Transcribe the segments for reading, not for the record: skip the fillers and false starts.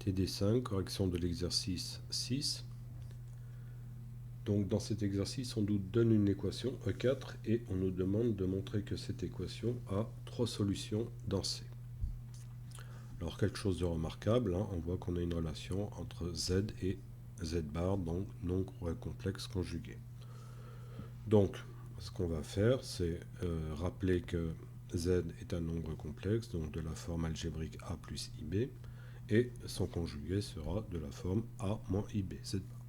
TD5, correction de l'exercice 6. Donc dans cet exercice, on nous donne une équation E4 et on nous demande de montrer que cette équation a trois solutions dans C. Alors quelque chose de remarquable, on voit qu'on a une relation entre Z et Z bar, donc nombre complexe conjugué. Donc ce qu'on va faire, c'est rappeler que Z est un nombre complexe, donc de la forme algébrique A plus IB, et son conjugué sera de la forme A moins IB, Z bar.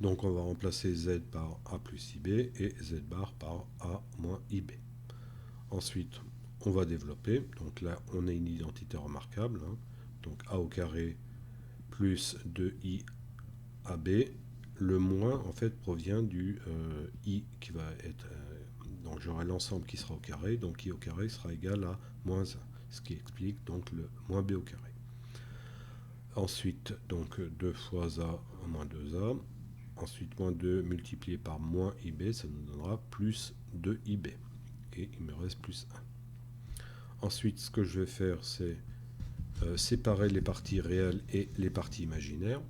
Donc on va remplacer Z par A plus IB et Z bar par A moins IB. Ensuite, on va développer. Donc là, on a une identité remarquable. Donc A au carré plus 2I AB. Le moins, en fait, provient du I qui va être... donc j'aurai l'ensemble qui sera au carré. Donc I au carré sera égal à moins 1. Ce qui explique donc le moins B au carré. Ensuite, donc 2 fois A moins 2A. Ensuite, moins 2 multiplié par moins IB, ça nous donnera plus 2IB. Et il me reste plus 1. Ensuite, ce que je vais faire, c'est séparer les parties réelles et les parties imaginaires.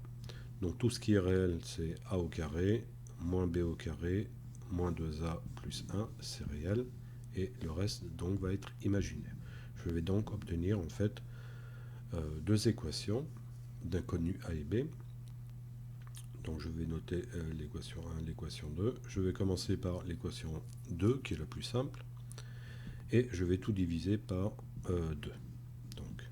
Donc tout ce qui est réel, c'est A au carré, moins B au carré, moins 2A plus 1, c'est réel. Et le reste, donc, va être imaginaire. Je vais donc obtenir, en fait, deux équations d'inconnus A et B. Donc je vais noter l'équation 1, l'équation 2. Je vais commencer par l'équation 2, qui est la plus simple. Et je vais tout diviser par 2. Donc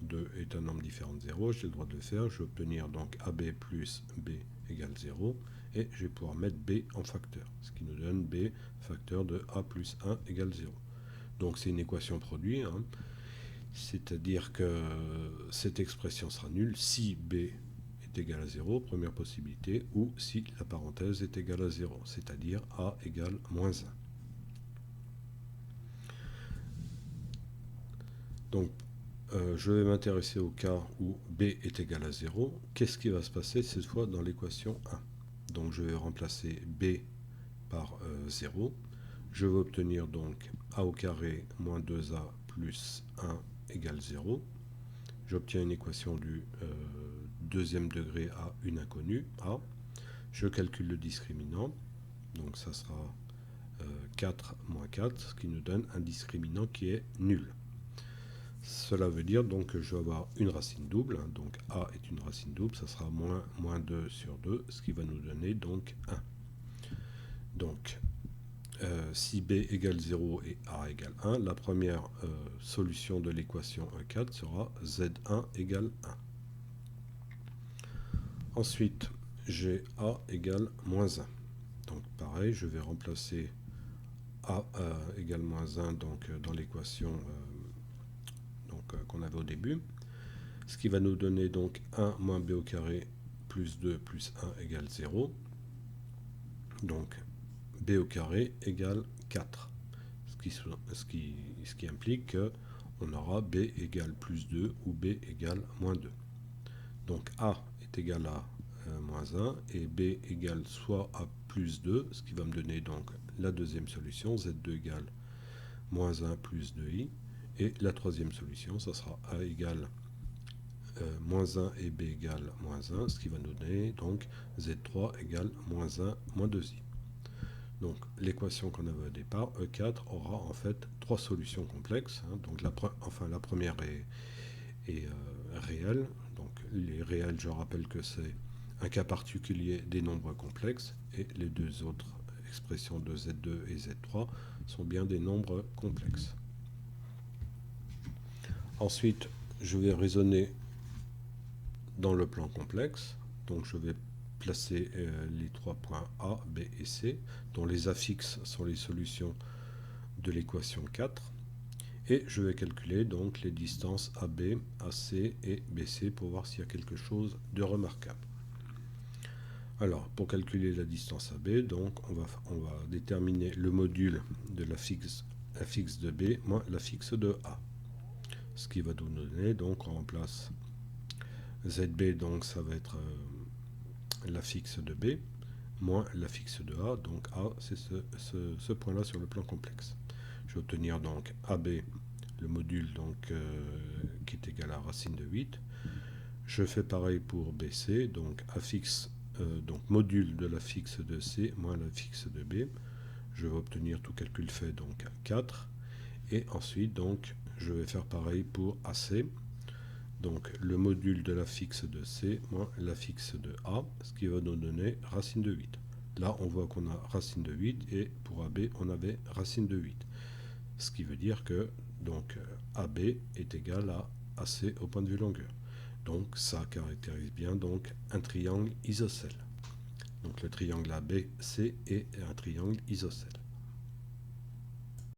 2 est un nombre différent de 0, j'ai le droit de le faire. Je vais obtenir donc AB plus B égale 0. Et je vais pouvoir mettre B en facteur, ce qui nous donne B facteur de A plus 1 égale 0. Donc c'est une équation produit, c'est-à-dire que cette expression sera nulle si B est égal à 0, première possibilité, ou si la parenthèse est égale à 0, c'est-à-dire A égale moins 1. Donc, je vais m'intéresser au cas où B est égal à 0. Qu'est-ce qui va se passer cette fois dans l'équation 1? Donc, je vais remplacer B par 0. Je vais obtenir donc A au carré moins 2A plus 1 égale 0. J'obtiens une équation du deuxième degré à une inconnue, A. Je calcule le discriminant, donc ça sera 4 moins 4, ce qui nous donne un discriminant qui est nul. Cela veut dire donc que je vais avoir une racine double, donc A est une racine double, ça sera moins 2 sur 2, ce qui va nous donner donc 1. Donc, si B égale 0 et A égale 1, la première solution de l'équation E4 sera Z1 égale 1. Ensuite, j'ai A égale moins 1. Donc pareil, je vais remplacer A égale moins 1 donc, dans l'équation qu'on avait au début. Ce qui va nous donner donc 1 moins B au carré plus 2 plus 1 égale 0. Donc B au carré égale 4. Ce qui implique qu'on aura B égale plus 2 ou B égale moins 2. Donc A est égal à moins 1 et B égale soit à plus 2, ce qui va me donner donc la deuxième solution, Z2 égale moins 1 plus 2i. Et la troisième solution, ça sera A égale moins 1 et B égale moins 1, ce qui va nous donner donc Z3 égale moins 1 moins 2i. Donc l'équation qu'on avait au départ, E4, aura en fait trois solutions complexes. Donc la première est réelle. Donc les réels, je rappelle que c'est un cas particulier des nombres complexes, et les deux autres expressions de Z2 et Z3 sont bien des nombres complexes. Ensuite, je vais raisonner dans le plan complexe. Donc je vais placer les trois points A, B et C, dont les affixes sont les solutions de l'équation 4. Et je vais calculer donc les distances AB, AC et BC pour voir s'il y a quelque chose de remarquable. Alors, pour calculer la distance AB, donc on va déterminer le module de l'affixe de B moins l'affixe de A. Ce qui va nous donner, donc on remplace ZB, donc ça va être l'affixe de B, moins l'affixe de A, donc A c'est ce point-là sur le plan complexe. Je vais obtenir donc AB, le module donc, qui est égal à racine de 8, Je fais pareil pour BC, donc affixe, donc module de l'affixe de C moins l'affixe de B. Je vais obtenir tout calcul fait, donc 4. Et ensuite, donc, je vais faire pareil pour AC. Donc le module de l'affixe de C moins l'affixe de A, ce qui va nous donner racine de 8. Là, on voit qu'on a racine de 8 et pour AB, on avait racine de 8. Ce qui veut dire que donc, AB est égal à AC au point de vue longueur. Donc ça caractérise bien donc, un triangle isocèle. Donc le triangle ABC est un triangle isocèle.